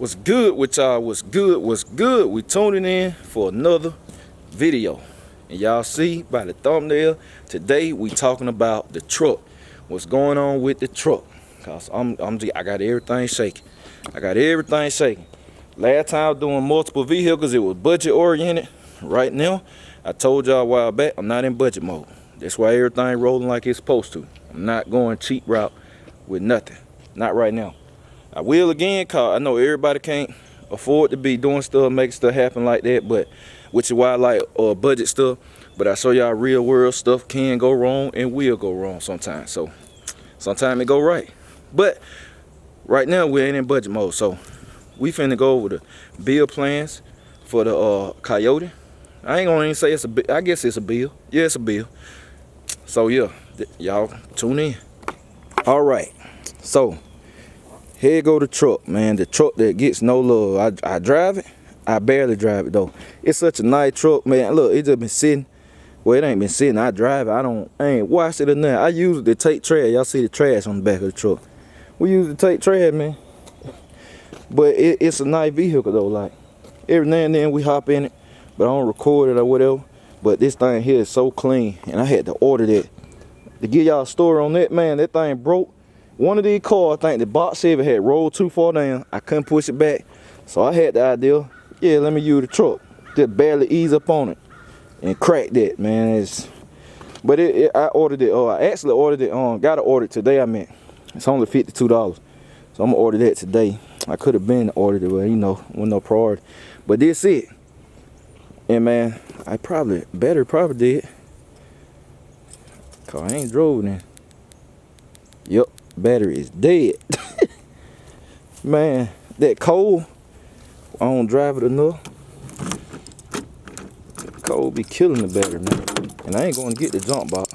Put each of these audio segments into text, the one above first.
What's good with y'all? What's good? We tuning in for another video. And y'all see by the thumbnail, today we talking about the truck. What's going on with the truck? Cause I got everything shaking. Last time I was doing multiple vehicles, it was budget oriented. Right now, I told y'all a while back, I'm not in budget mode. That's why everything rolling like it's supposed to. I'm not going cheap route with nothing. Not right now. I will again, cause I know everybody can't afford to be doing stuff, making stuff happen like that, but which is why I like budget stuff. But I show y'all real world stuff can go wrong and will go wrong sometimes. So sometimes it go right. But right now we ain't in budget mode. So we finna go over the bill plans for the Coyote. I ain't gonna even say it's a bill. I guess it's a bill. Yeah, it's a bill. So yeah, y'all tune in. All right, so here go the truck, man. The truck that gets no love. I drive it. I barely drive it though. It's such a nice truck, man. Look, it just been sitting. Well, it ain't been sitting. I drive it. I ain't washed it or nothing. I use it to take trash. Y'all see the trash on the back of the truck. We use it to take trash, man. But it's a nice vehicle though. Like every now and then we hop in it, but I don't record it or whatever. But this thing here is so clean, and I had to order that. To give y'all a story on that, man, that thing broke. One of these cars, I think the box Chevy had rolled too far down. I couldn't push it back. So I had the idea, yeah, let me use the truck. Just barely ease up on it and crack that, man. But I ordered it, I actually ordered it, got to order it today, I meant. It's only $52. So I'm gonna order that today. I could have been ordered it, but you know, with no priority. But this it. And man, I probably did. Cause I ain't drove in. Yep. Battery is dead. Man, that cold, I don't drive it enough. Cold be killing the battery, man. And I ain't gonna get the jump box.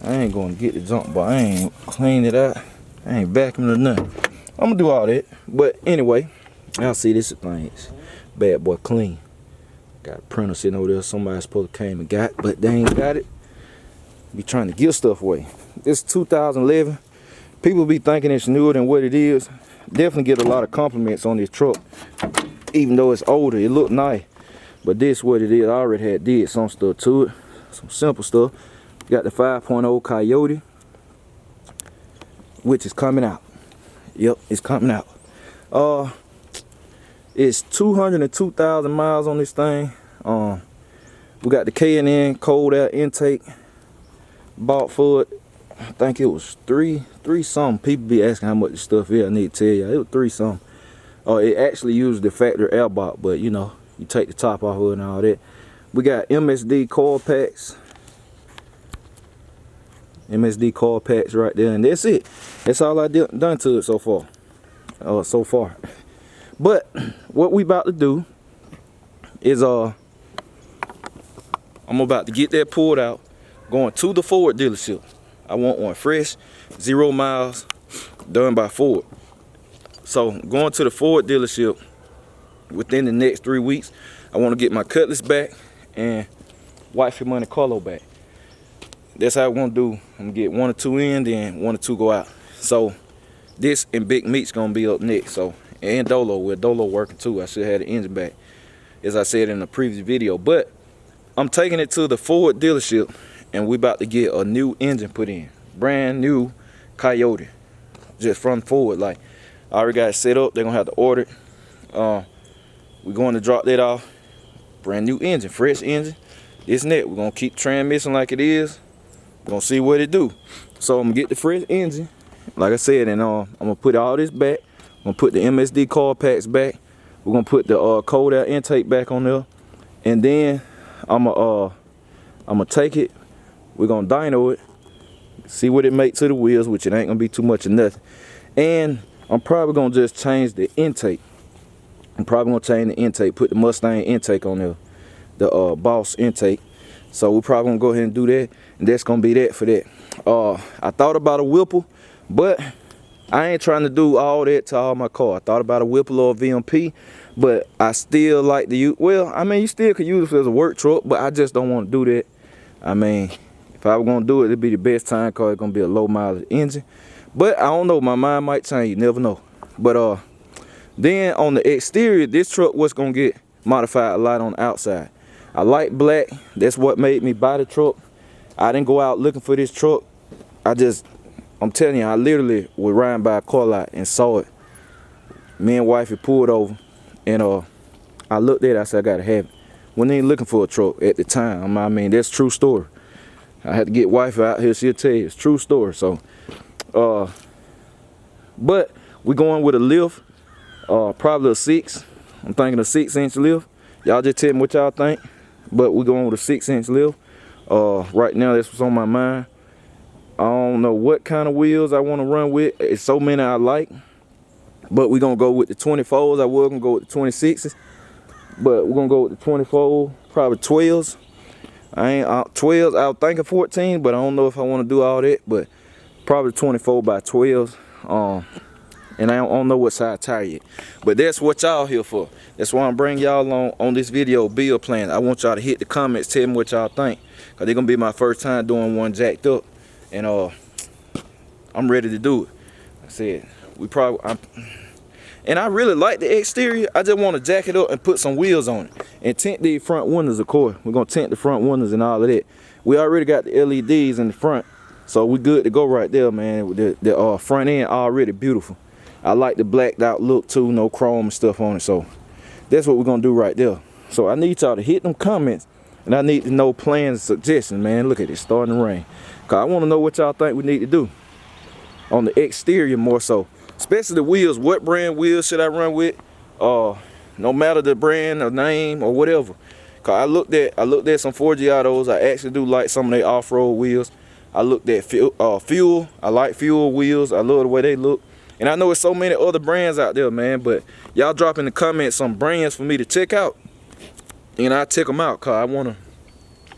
I ain't clean it out. I ain't vacuuming or nothing. I'm gonna do all that. But anyway, y'all see this thing. It's bad boy clean. Got a printer sitting over there. Somebody supposed to came and got it, but they ain't got it. Be trying to give stuff away. This 2011. People be thinking it's newer than what it is. Definitely get a lot of compliments on this truck. Even though it's older, it look nice. But this what it is. I already did some stuff to it. Some simple stuff. Got the 5.0 Coyote, which is coming out. Yep, it's coming out. It's 202,000 miles on this thing. We got the K&N cold air intake. Bought for it, I think it was three something. People be asking how much the stuff is. I need to tell you, it was 3 something. It actually used the factory air box, but you know, you take the top off of it and all that. We got MSD coil packs. MSD coil packs right there, and that's it. That's all I done to it so far. But what we about to do is I'm about to get that pulled out. Going to the Ford dealership. I want one fresh, 0 miles, done by Ford. So going to the Ford dealership within the next 3 weeks. I want to get my Cutlass back and Wifey Money Carlo back. That's how I'm gonna do. I'm gonna get 1 or 2 in, then 1 or 2 go out. So this and Big Meat's gonna be up next. So and Dolo, with Dolo working too. I should have had the engine back, as I said in the previous video. But I'm taking it to the Ford dealership. And we about to get a new engine put in. Brand new Coyote. Just from Ford. Like, I already got it set up. They're going to have to order it. We're going to drop that off. Brand new engine. Fresh engine. This and that. We're going to keep transmission like it is. We're going to see what it do. So, I'm going to get the fresh engine. Like I said, and I'm going to put all this back. I'm going to put the MSD coil packs back. We're going to put the cold air intake back on there. And then, I'm going to take it. We're gonna dyno it, see what it makes to the wheels, which it ain't gonna be too much of nothing. And I'm probably gonna just change the intake. Put the Mustang intake on there, the Boss intake. So we're probably gonna go ahead and do that, and that's gonna be that for that. I thought about a Whipple, but I ain't trying to do all that to all my car. I thought about a Whipple or a VMP, but I still like to use, well, I mean, you still could use it as a work truck, but I just don't want to do that. I mean, if I was gonna do it, it'd be the best time, cause it's gonna be a low mileage engine. But I don't know, my mind might change, you never know. But Then on the exterior, this truck was gonna get modified a lot on the outside. I like black. That's what made me buy the truck. I didn't go out looking for this truck. I'm telling you, I literally was riding by a car lot and saw it. Me and wifey pulled over, and I looked at it. I said, I gotta have it. Wasn't even looking for a truck at the time. I mean, that's a true story. I had to get wifey out here. She'll tell you it's a true story. So, but we going with a lift, probably a 6. I'm thinking a 6-inch lift. Y'all just tell me what y'all think. But we're going with a 6-inch lift. Right now, that's what's on my mind. I don't know what kind of wheels I want to run with. It's so many I like. But we're going to go with the 24s. I was going to go with the 26s. But we're going to go with the 24, probably 12s. I ain't 12s. I was thinking 14, but I don't know if I want to do all that. But probably 24 by 12s. And I don't know what size tire yet. But that's what y'all here for. That's why I'm bringing y'all on this video build plan. I want y'all to hit the comments, tell me what y'all think. Because they're going to be my first time doing one jacked up. And I'm ready to do it. Like I said, and I really like the exterior. I just want to jack it up and put some wheels on it. And tint the front windows, of course. We're going to tint the front windows and all of that. We already got the LEDs in the front. So we good to go right there, man. The front end already beautiful. I like the blacked out look too. No chrome and stuff on it. So that's what we're going to do right there. So I need y'all to hit them comments. And I need to know plans and suggestions, man. Look at it, starting to rain. Because I want to know what y'all think we need to do on the exterior more so. Especially the wheels. What brand wheels should I run with? No matter the brand or name or whatever. Because I looked at some Forgiatos. I actually do like some of their off-road wheels. I looked at Fuel. I like Fuel wheels. I love the way they look. And I know there's so many other brands out there, man. But y'all drop in the comments some brands for me to check out. And I'll check them out. Because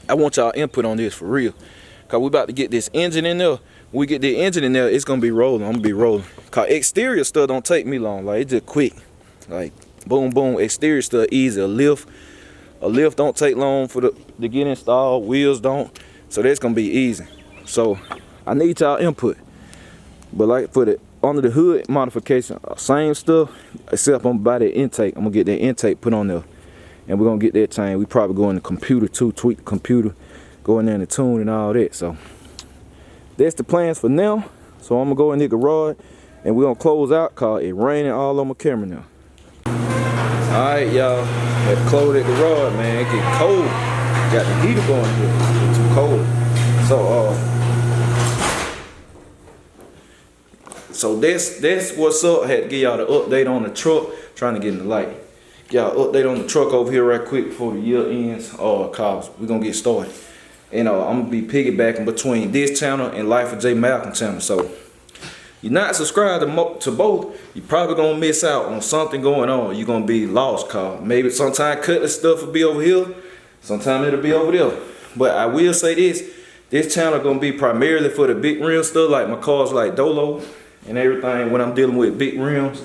I want y'all input on this for real. Because we about to get this engine in there. When we get the engine in there, it's going to be rolling. I'm going to be rolling. Because exterior stuff don't take me long. Like, it's just quick. Like, boom, boom. Exterior stuff easy. A lift don't take long to get installed. Wheels don't. So that's going to be easy. So I need y'all input. But like for the under the hood modification, same stuff, except I'm by the intake. I'm going to get that intake put on there. And we're going to get that chain. We probably go in the computer too, tweak the computer. Go in there and the tune and all that. So that's the plans for now. So I'm going to go in the garage and we're going to close out because it's raining all on my camera now. Alright, y'all. Had to close that garage, man. It get cold. Got the heater going here. It's too cold. So that's what's up. I had to give y'all the update on the truck. Trying to get in the light. Y'all update on the truck over here right quick before the year ends. Cause we're gonna get started. And I'm gonna be piggybacking between this channel and Life of J Malcolm channel. So you're not subscribed to both, you're probably gonna miss out on something going on. You're gonna be lost, cause maybe sometime cutting stuff will be over here, sometime it'll be over there. But I will say this channel gonna be primarily for the big rim stuff, like my cars like Dolo and everything when I'm dealing with big rims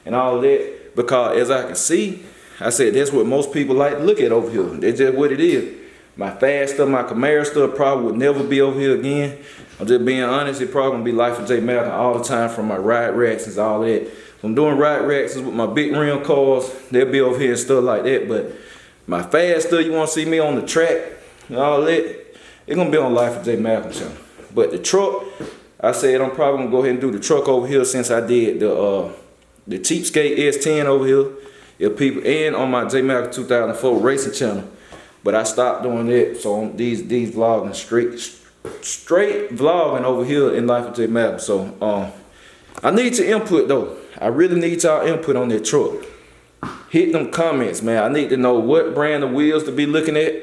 and all of that. Because as I can see, I said that's what most people like to look at over here. That's just what it is. My fast stuff, my Camaro stuff probably would never be over here again. I'm just being honest, it probably gonna be Life of J Malcolm all the time from my ride racks and all that. If I'm doing ride racks with my big rim cars, they'll be over here and stuff like that. But my fast stuff, you wanna see me on the track and all that, it's gonna be on Life of J Malcolm channel. But the truck, I said I'm probably gonna go ahead and do the truck over here since I did the cheapskate S10 over here. If people and on my J Malcolm 2004 racing channel. But I stopped doing that, so on these vlogging straight vlogging over here in Life of J Malcolm. So I need your input though. I really need y'all input on that truck. Hit them comments, man. I need to know what brand of wheels to be looking at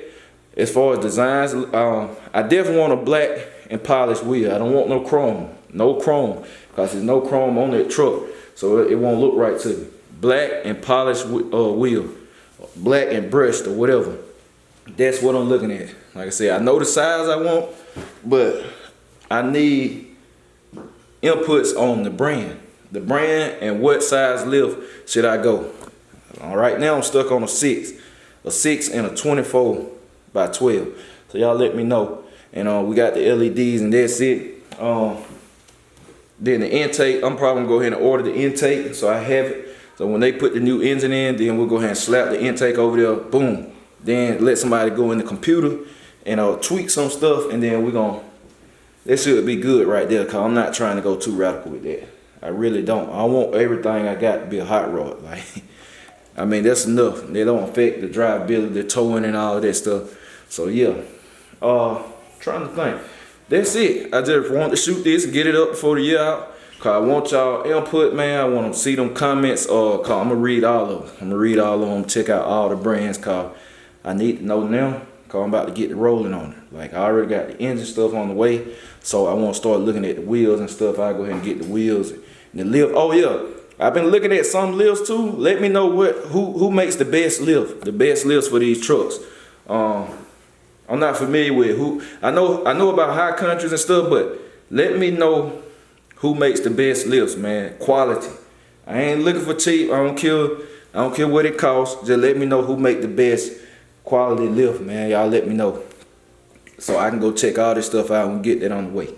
as far as designs. I definitely want a black and polished wheel. I don't want no chrome. No chrome. Because there's no chrome on that truck. So it won't look right to me. Black and polished wheel. Black and brushed or whatever. That's what I'm looking at. Like I said, I know the size I want, but I need inputs on the brand. The brand and what size lift should I go. Right now I'm stuck on a 6 and a 24 by 12. So y'all let me know. And we got the LEDs and that's it. Then the intake, I'm probably gonna go ahead and order the intake so I have it. So when they put the new engine in, then we'll go ahead and slap the intake over there, boom. Then let somebody go in the computer and tweak some stuff, and then that should be good right there, cause I'm not trying to go too radical with that. I really don't. I want everything I got to be a hot rod. Like, I mean, that's enough. They don't affect the drivability, the towing and all of that stuff. So yeah, trying to think. That's it. I just want to shoot this and get it up before the year out. Cause I want y'all input, man. I want to see them comments. Cause I'm gonna read all of them. I'm gonna read all of them. Check out all the brands. Cause I need to know now. Cause I'm about to get rolling on it. Like, I already got the engine stuff on the way. So I want to start looking at the wheels and stuff. I go ahead and get the wheels and the lift. Oh yeah, I've been looking at some lifts too. Let me know who makes the best lift. The best lifts for these trucks. I'm not familiar with who. I know about high countries and stuff, but let me know who makes the best lifts, man. Quality. I ain't looking for cheap. I don't care what it costs. Just let me know who make the best quality lift, man. Y'all let me know, so I can go check all this stuff out and get that on the way.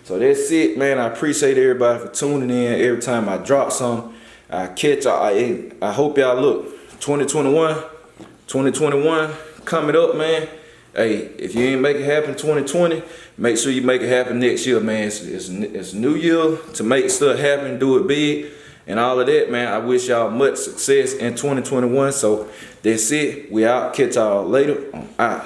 So that's it, man. I appreciate everybody for tuning in. Every time I drop some, I catch y'all. I hope y'all look. 2021 coming up, man. Hey, if you ain't make it happen 2020, make sure you make it happen next year, man. It's a new year to make stuff happen, do it big, and all of that, man. I wish y'all much success in 2021. So that's it. We out. Catch y'all later. I'm out.